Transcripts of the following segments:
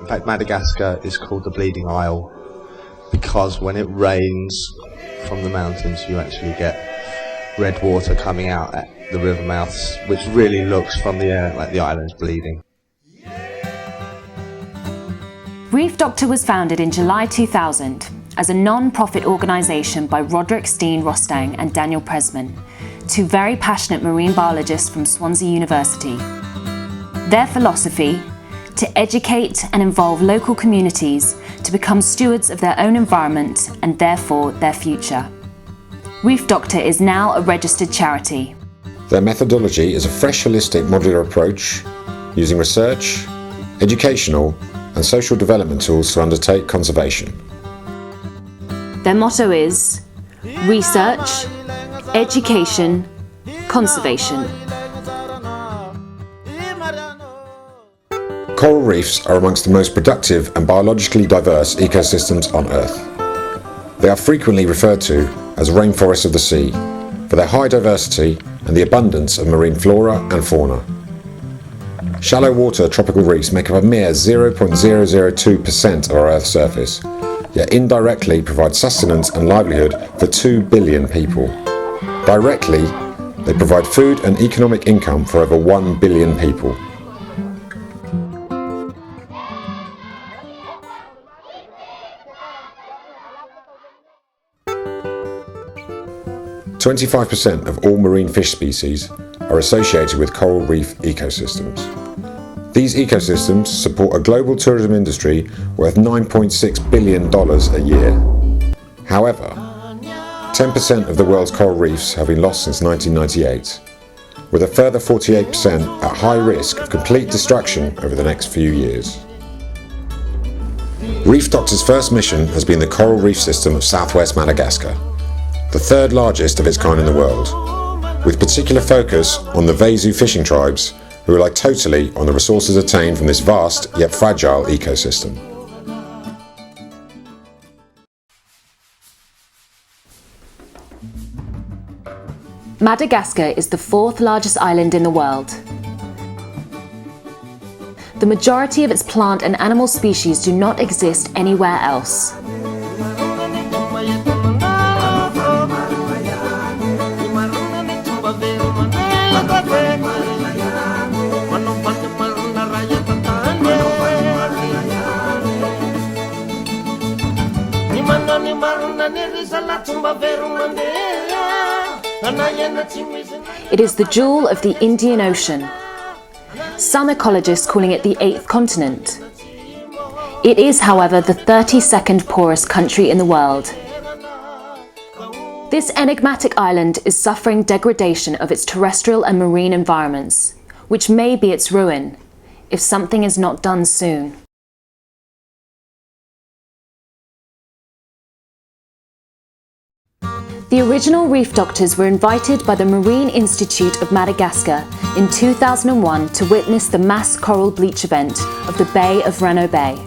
In fact, Madagascar is called the Bleeding Isle because when it rains from the mountains, you actually get red water coming out at the river mouths, which really looks from the air like the island's bleeding. ReefDoctor was founded in July 2000 as a non-profit organisation by Stein-Rostaing and Daniel Presman, two very passionate marine biologists from Swansea University. Their philosophy: to educate and involve local communities to become stewards of their own environment and therefore their future. ReefDoctor is now a registered charity. Their methodology is a fresh, holistic, modular approach using research, educational and social development tools to undertake conservation. Their motto is research, education, conservation. Coral reefs are amongst the most productive and biologically diverse ecosystems on Earth. They are frequently referred to as rainforests of the sea for their high diversity and the abundance of marine flora and fauna. Shallow water tropical reefs make up a mere 0.002% of our Earth's surface, yet indirectly provide sustenance and livelihood for 2 billion people. Directly, they provide food and economic income for over 1 billion people. (25% of all marine fish species are associated with coral reef ecosystems. These ecosystems support a global tourism industry worth $9.6 billion a year. However, 10% of the world's coral reefs have been lost since 1998, with a further 48% at high risk of complete destruction over the next few years. ReefDoctor's first mission has been the coral reef system of southwest Madagascar, the third largest of its kind in the world, with particular focus on the Vezo fishing tribes who rely totally on the resources attained from this vast yet fragile ecosystem. Madagascar is the fourth largest island in the world. The majority of its plant and animal species do not exist anywhere else. It is the jewel of the Indian Ocean. Some ecologists calling it the eighth continent. It is, however, the 32nd poorest country in the world. This enigmatic island is suffering degradation of its terrestrial and marine environments, which may be its ruin, if something is not done soon. The original reef doctors were invited by the Marine Institute of Madagascar in 2001 to witness the mass coral bleach event of the Bay of Reno Bay.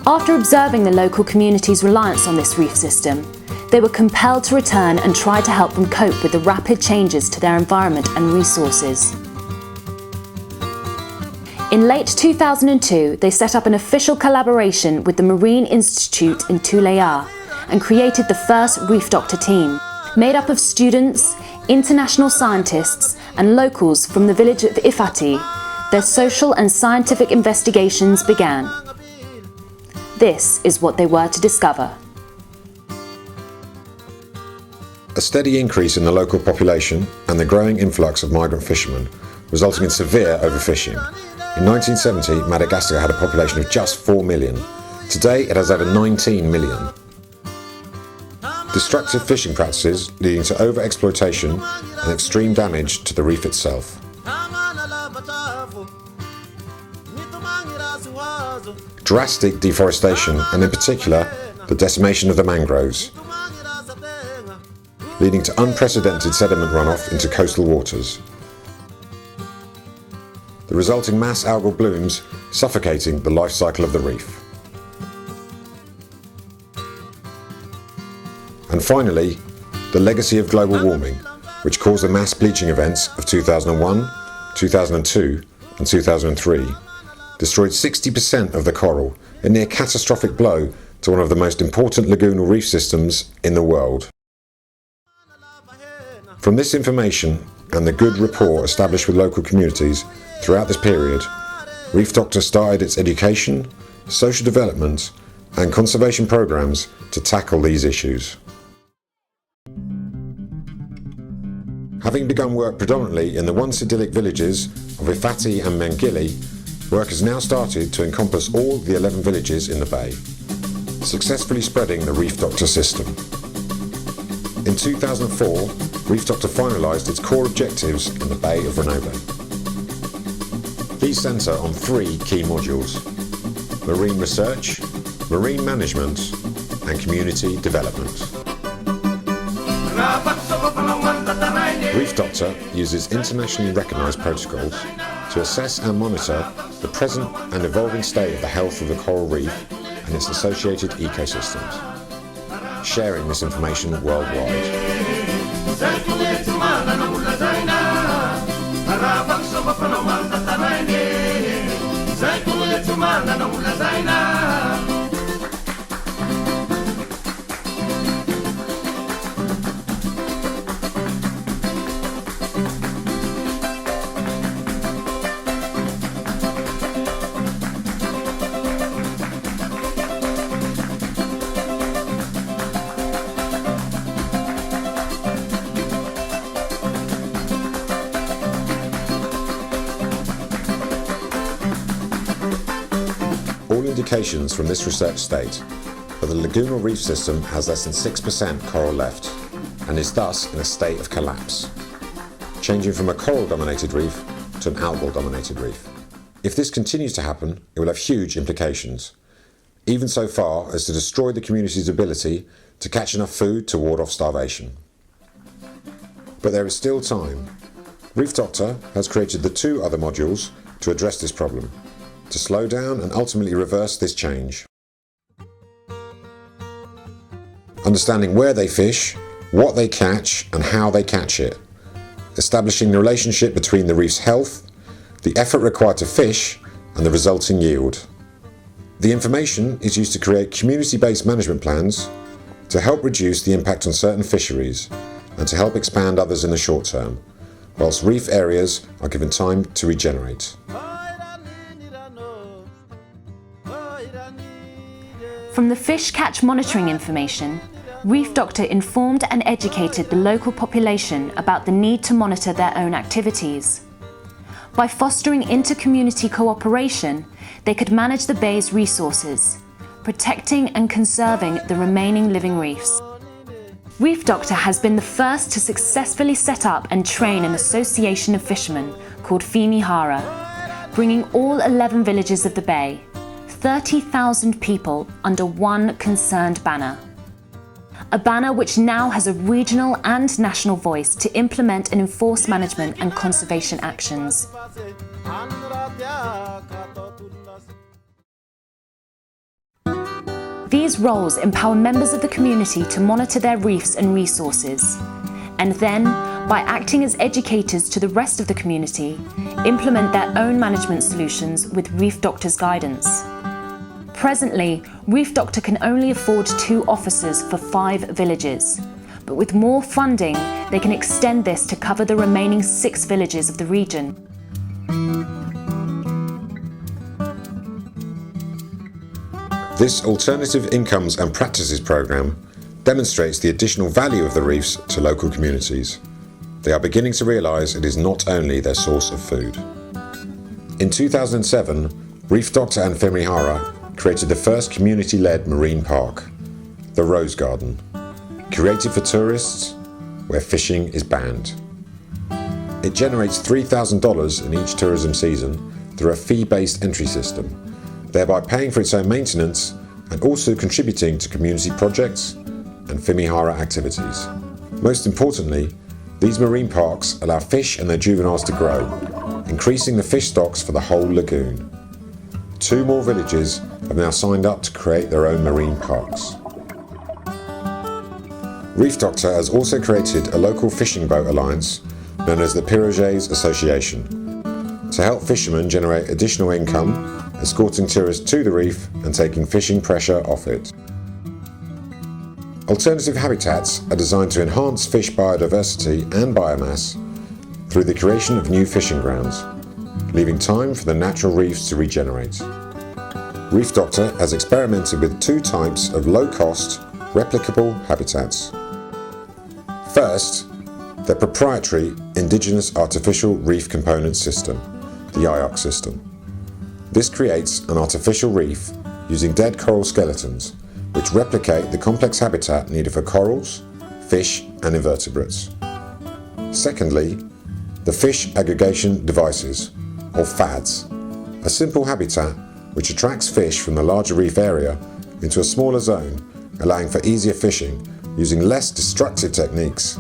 After observing the local community's reliance on this reef system, they were compelled to return and try to help them cope with the rapid changes to their environment and resources. In late 2002, they set up an official collaboration with the Marine Institute in Tulea and created the first ReefDoctor team, made up of students, international scientists and locals from the village of Ifati. Their social and scientific investigations began. This is what they were to discover. A steady increase in the local population and the growing influx of migrant fishermen, resulting in severe overfishing. In 1970, Madagascar had a population of just 4 million. Today, it has over 19 million. Destructive fishing practices leading to overexploitation and extreme damage to the reef itself. Drastic deforestation and in particular the decimation of the mangroves, leading to unprecedented sediment runoff into coastal waters. The resulting mass algal blooms suffocating the life cycle of the reef. And finally, the legacy of global warming, which caused the mass bleaching events of 2001, 2002 and 2003, destroyed 60% of the coral, a near catastrophic blow to one of the most important lagoonal reef systems in the world. From this information and the good rapport established with local communities throughout this period, ReefDoctor started its education, social development and conservation programs to tackle these issues. Having begun work predominantly in the once idyllic villages of Ifati and Mengili, work has now started to encompass all the 11 villages in the bay, successfully spreading the ReefDoctor system. In 2004, ReefDoctor finalised its core objectives in the Bay of Renobe. These centre on 3 key modules: marine research, marine management and community development. ReefDoctor uses internationally recognised protocols to assess and monitor the present and evolving state of the health of the coral reef and its associated ecosystems, sharing this information worldwide. All indications from this research state that the lagoonal reef system has less than 6% coral left and is thus in a state of collapse, changing from a coral-dominated reef to an algal-dominated reef. If this continues to happen, it will have huge implications, even so far as to destroy the community's ability to catch enough food to ward off starvation. But there is still time. ReefDoctor has created the 2 other modules to address this problem, to slow down and ultimately reverse this change. Understanding where they fish, what they catch and how they catch it. Establishing the relationship between the reef's health, the effort required to fish and the resulting yield. The information is used to create community-based management plans to help reduce the impact on certain fisheries and to help expand others in the short term, whilst reef areas are given time to regenerate. From the fish catch monitoring information, ReefDoctor informed and educated the local population about the need to monitor their own activities. By fostering inter-community cooperation, they could manage the bay's resources, protecting and conserving the remaining living reefs. ReefDoctor has been the first to successfully set up and train an association of fishermen called Fimihara, bringing all 11 villages of the bay, 30,000 people under one concerned banner. A banner which now has a regional and national voice to implement and enforce management and conservation actions. These roles empower members of the community to monitor their reefs and resources, and then, by acting as educators to the rest of the community, implement their own management solutions with ReefDoctor's guidance. Presently, ReefDoctor can only afford 2 officers for 5 villages, but with more funding, they can extend this to cover the remaining 6 villages of the region. This Alternative Incomes and Practices programme demonstrates the additional value of the reefs to local communities. They are beginning to realise it is not only their source of food. In 2007, ReefDoctor and Fimihara created the first community-led marine park, the Rose Garden, created for tourists where fishing is banned. It generates $3,000 in each tourism season through a fee-based entry system, thereby paying for its own maintenance and also contributing to community projects and Fimihara activities. Most importantly, these marine parks allow fish and their juveniles to grow, increasing the fish stocks for the whole lagoon. 2 more villages have now signed up to create their own marine parks. ReefDoctor has also created a local fishing boat alliance known as the Pirogues Association to help fishermen generate additional income escorting tourists to the reef and taking fishing pressure off it. Alternative habitats are designed to enhance fish biodiversity and biomass through the creation of new fishing grounds, leaving time for the natural reefs to regenerate. ReefDoctor has experimented with two types of low-cost, replicable habitats. First, their proprietary Indigenous Artificial Reef Component System, the IARC system. This creates an artificial reef using dead coral skeletons, which replicate the complex habitat needed for corals, fish and invertebrates. Secondly, the Fish Aggregation Devices, or FADs, a simple habitat which attracts fish from the larger reef area into a smaller zone, allowing for easier fishing using less destructive techniques.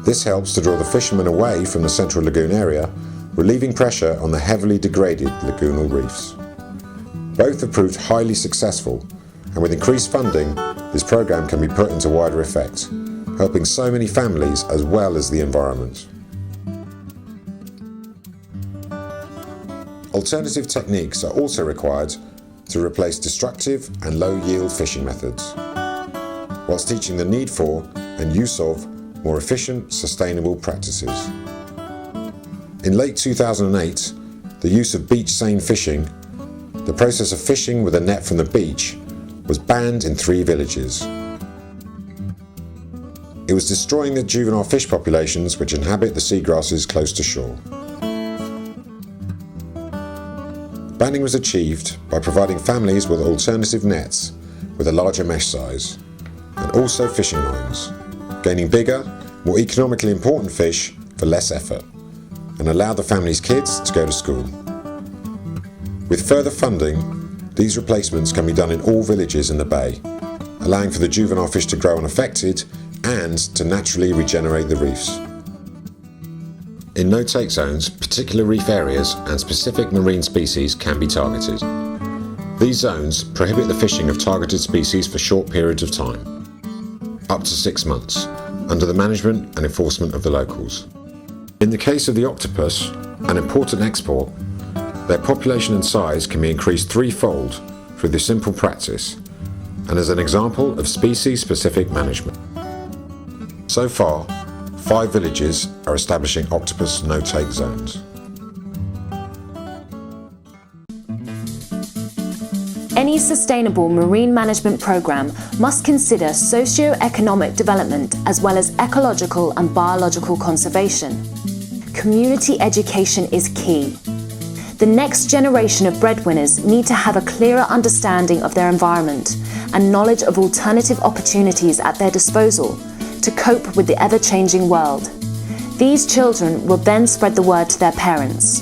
This helps to draw the fishermen away from the central lagoon area, relieving pressure on the heavily degraded lagoonal reefs. Both have proved highly successful, and with increased funding, this program can be put into wider effect, helping so many families as well as the environment. Alternative techniques are also required to replace destructive and low-yield fishing methods, whilst teaching the need for and use of more efficient, sustainable practices. In late 2008, the use of beach seine fishing, the process of fishing with a net from the beach, was banned in 3 villages. It was destroying the juvenile fish populations which inhabit the seagrasses close to shore. Banning was achieved by providing families with alternative nets with a larger mesh size, and also fishing lines, gaining bigger, more economically important fish for less effort, and allow the family's kids to go to school. With further funding, these replacements can be done in all villages in the bay, allowing for the juvenile fish to grow unaffected and to naturally regenerate the reefs. In no-take zones, particular reef areas and specific marine species can be targeted. These zones prohibit the fishing of targeted species for short periods of time, up to 6 months, under the management and enforcement of the locals. In the case of the octopus, an important export, their population and size can be increased 3-fold through this simple practice, and as an example of species-specific management. So far, 5 villages are establishing octopus no-take zones. Any sustainable marine management program must consider socio-economic development as well as ecological and biological conservation. Community education is key. The next generation of breadwinners need to have a clearer understanding of their environment and knowledge of alternative opportunities at their disposal to cope with the ever-changing world. These children will then spread the word to their parents.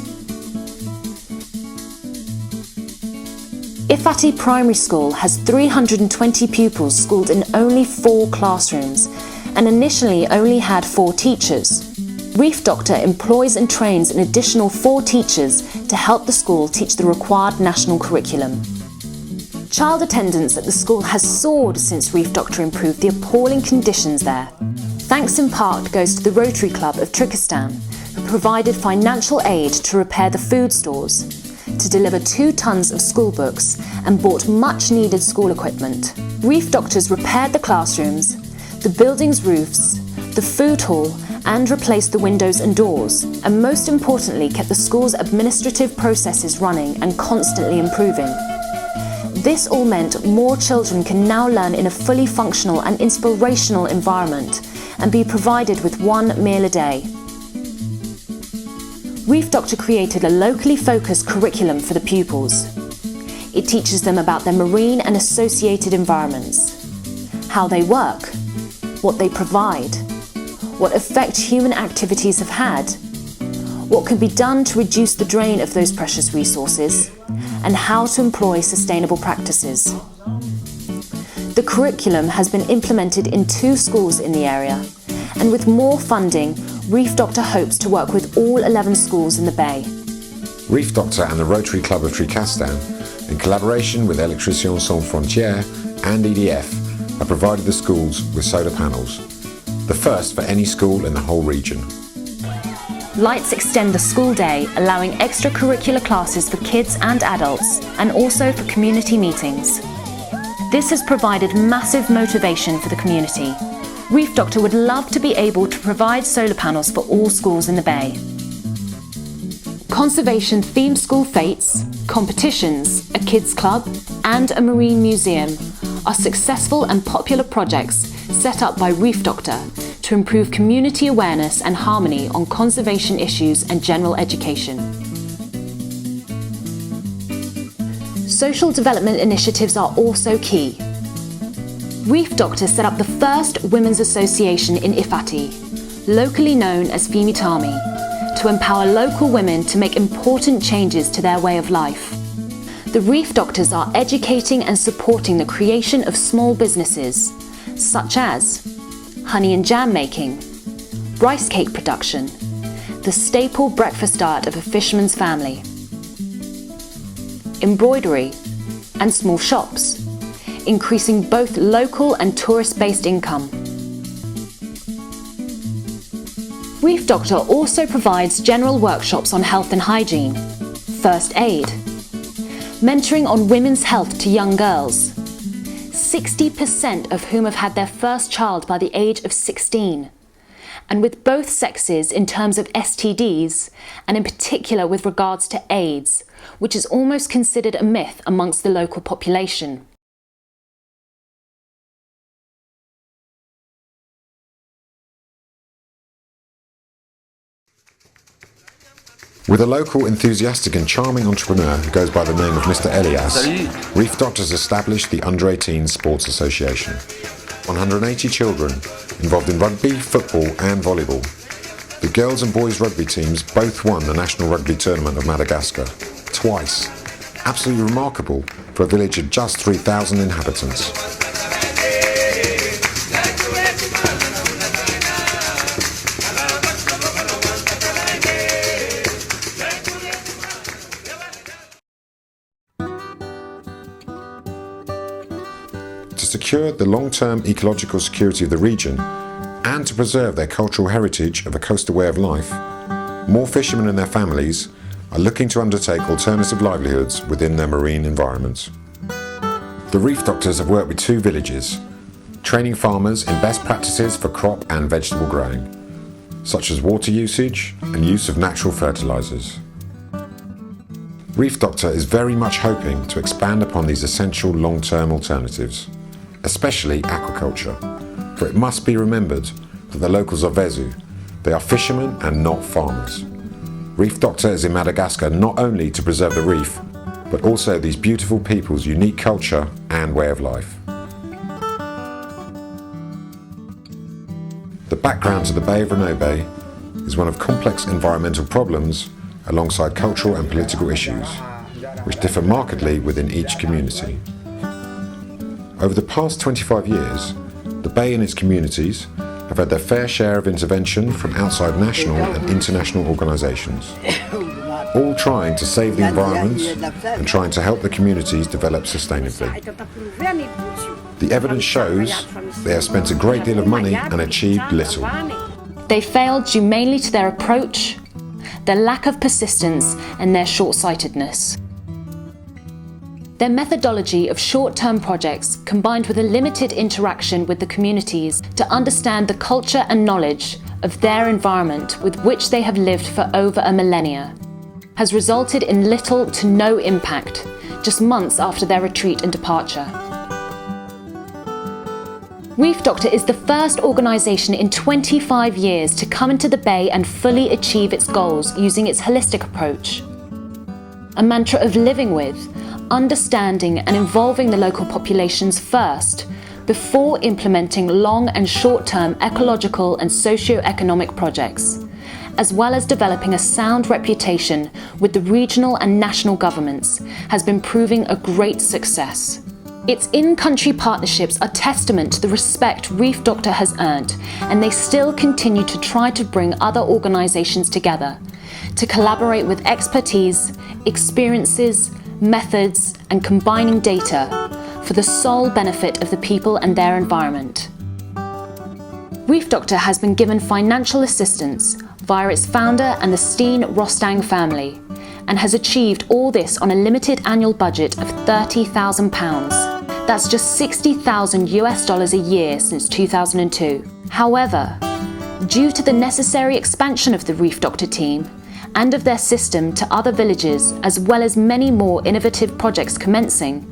Ifati Primary School has 320 pupils schooled in only 4 classrooms and initially only had 4 teachers. ReefDoctor employs and trains an additional 4 teachers to help the school teach the required national curriculum. Child attendance at the school has soared since ReefDoctor improved the appalling conditions there. Thanks in part goes to the Rotary Club of Trikistan, who provided financial aid to repair the food stores, to deliver 2 tons of school books and bought much needed school equipment. ReefDoctors repaired the classrooms, the building's roofs, the food hall and replaced the windows and doors, and most importantly kept the school's administrative processes running and constantly improving. This all meant more children can now learn in a fully functional and inspirational environment and be provided with 1 meal a day. ReefDoctor created a locally focused curriculum for the pupils. It teaches them about their marine and associated environments, how they work, what they provide, what effect human activities have had, what can be done to reduce the drain of those precious resources, and how to employ sustainable practices. The curriculum has been implemented in 2 schools in the area, and with more funding, ReefDoctor hopes to work with all 11 schools in the Bay. ReefDoctor and the Rotary Club of Trikistan, in collaboration with Électriciens Sans Frontières and EDF, have provided the schools with solar panels, the first for any school in the whole region. Lights extend the school day, allowing extracurricular classes for kids and adults, and also for community meetings. This has provided massive motivation for the community. ReefDoctor would love to be able to provide solar panels for all schools in the Bay. Conservation-themed school fetes, competitions, a kids club, and a marine museum are successful and popular projects set up by ReefDoctor to improve community awareness and harmony on conservation issues and general education. Social development initiatives are also key. ReefDoctor set up the first women's association in Ifati, locally known as Fimitami, to empower local women to make important changes to their way of life. The Reef Doctors are educating and supporting the creation of small businesses, such as honey and jam making, rice cake production, the staple breakfast diet of a fisherman's family, embroidery, and small shops, increasing both local and tourist-based income. ReefDoctor also provides general workshops on health and hygiene, first aid, mentoring on women's health to young girls, 60% of whom have had their first child by the age of 16, and with both sexes in terms of STDs, and in particular with regards to AIDS, which is almost considered a myth amongst the local population. With a local, enthusiastic and charming entrepreneur who goes by the name of Mr. Elias, ReefDoctors established the Under-18 Sports Association. 180 children involved in rugby, football and volleyball. The girls and boys rugby teams both won the National Rugby Tournament of Madagascar, twice. Absolutely remarkable for a village of just 3,000 inhabitants. To secure the long-term ecological security of the region and to preserve their cultural heritage of a coastal way of life, more fishermen and their families are looking to undertake alternative livelihoods within their marine environments. The Reef Doctors have worked with 2 villages, training farmers in best practices for crop and vegetable growing, such as water usage and use of natural fertilisers. ReefDoctor is very much hoping to expand upon these essential long-term alternatives, especially aquaculture, for it must be remembered that the locals are Vezu. They are fishermen and not farmers. ReefDoctor is in Madagascar not only to preserve the reef, but also these beautiful people's unique culture and way of life. The background to the Bay of Renobe is one of complex environmental problems alongside cultural and political issues, which differ markedly within each community. Over the past 25 years, the Bay and its communities have had their fair share of intervention from outside national and international organisations, all trying to save the environment and trying to help the communities develop sustainably. The evidence shows they have spent a great deal of money and achieved little. They failed due mainly to their approach, their lack of persistence and their short-sightedness. Their methodology of short-term projects combined with a limited interaction with the communities to understand the culture and knowledge of their environment with which they have lived for over a millennia has resulted in little to no impact just months after their retreat and departure. ReefDoctor is the first organisation in 25 years to come into the Bay and fully achieve its goals using its holistic approach. A mantra of living with, understanding and involving the local populations first, before implementing long and short-term ecological and socio-economic projects, as well as developing a sound reputation with the regional and national governments, has been proving a great success. Its in-country partnerships are testament to the respect ReefDoctor has earned, and they still continue to try to bring other organisations together, to collaborate with expertise, experiences, methods and combining data for the sole benefit of the people and their environment. ReefDoctor has been given financial assistance, via its founder and the Stein-Rostaing family, and has achieved all this on a limited annual budget of £30,000. That's just $60,000 a year since 2002. However, due to the necessary expansion of the ReefDoctor team and of their system to other villages, as well as many more innovative projects commencing,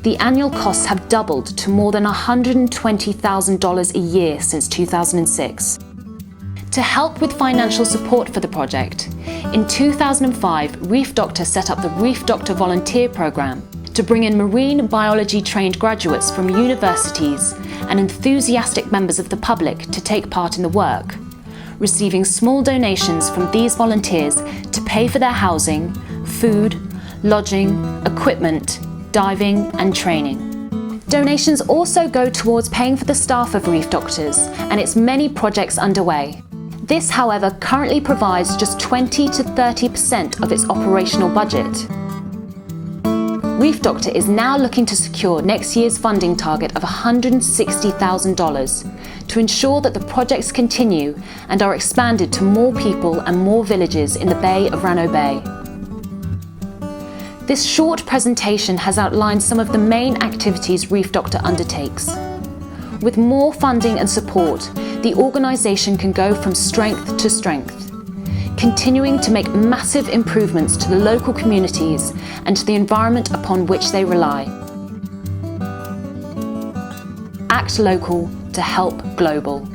the annual costs have doubled to more than $120,000 a year since 2006. To help with financial support for the project, in 2005, ReefDoctor set up the ReefDoctor Volunteer Programme to bring in marine biology trained graduates from universities and enthusiastic members of the public to take part in the work, receiving small donations from these volunteers to pay for their housing, food, lodging, equipment, diving and training. Donations also go towards paying for the staff of ReefDoctors and its many projects underway. This, however, currently provides just 20 to 30% of its operational budget. ReefDoctor is now looking to secure next year's funding target of $160,000 to ensure that the projects continue and are expanded to more people and more villages in the Bay of Rano Bay. This short presentation has outlined some of the main activities ReefDoctor undertakes. With more funding and support, the organisation can go from strength to strength, continuing to make massive improvements to the local communities and to the environment upon which they rely. Act local to help global.